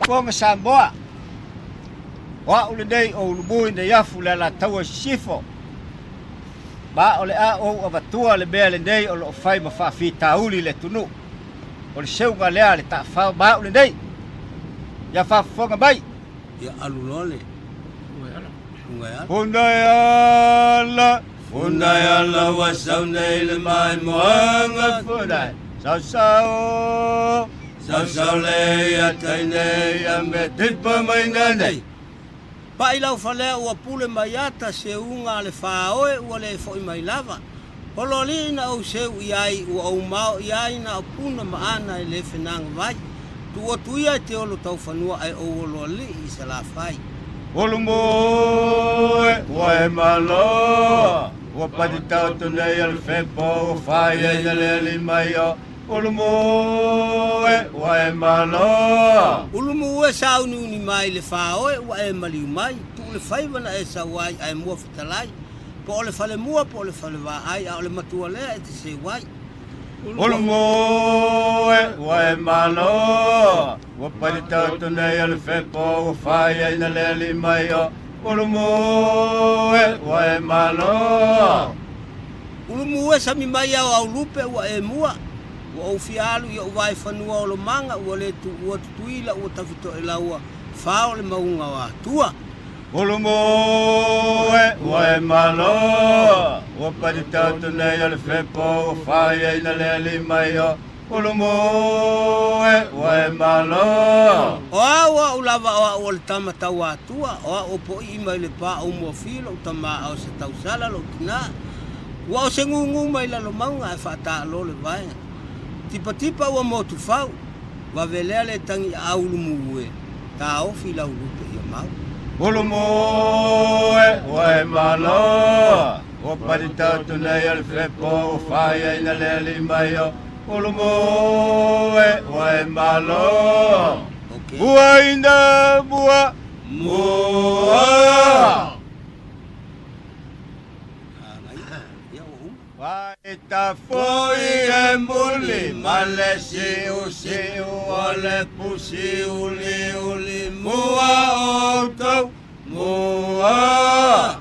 Ponga Samboa. Wa ule dei o lubui na yafu le la taua sifo. Ba ole a o avatua le bea le dei o lo fai ma fa fi tauli le tunu. O le seunga lea le ta fa ba ule dei. Ya fa fonga bai. Ya alulole. Fundayala. Fundayala wa saunai le mai moanga Fundai. Sao sao. Sao sao le ya taine ya me tipa mai nganei. Pa ilau fale ua pule mai ata se unga le whaoe ua le fo i mai lava. Pololi na au seu iai ua au mao iai na apuna maana i le whenanga vai. Tua tuia te olo tau whanua ai o olo li i se la whai. Olu moe, wae malo. Ua pati tau tunei al whepo, ua whai e na leli mai o. Ulu moe, wae malo. Ulu moe sa uni uni mai le whaoe ua e maliu mai. Tu le whaiwana e sa wai ai mua fitalai. Po ole whale mua, po ole whale wa ai, a ole matua lea e te se wai. Ulu moe, wae malo. Ua pati tau tunei al whepo, ua whai e na leli mai o. Ulu moe, wae malo. Ulu moe sa mi mai au lupe ua e mua. Ua au fialu ia uwai whanua o lo manga ua le tu ua tutuila ua tawhito e laua whao le maunga wa tua. Ulu moe, wae malo. Ua pati tau tunei al whepo, ua whai e na leli mai o. Ulu moe, wae malo. Oa ua ulava oa ua le tama tau atua. Oa o po i mai le pa au mua filo utama au se tau sala lo tina. Ua o se ngungu mai la lo maunga e whata alo le vaenga. Tipa tipa ua motu whau. Wa velea le tangi au lumue. Ta ofi lau lupe ia mau. Ulu moe, wae malo. Ua pati tau tunei al whepo, ua whai e na leli mai o. Ulu moe, wae malo. Ua ina mua. Mua. Wae ta foi e muli, male siu siu, ole pusiu li uli mua o tau. Mua.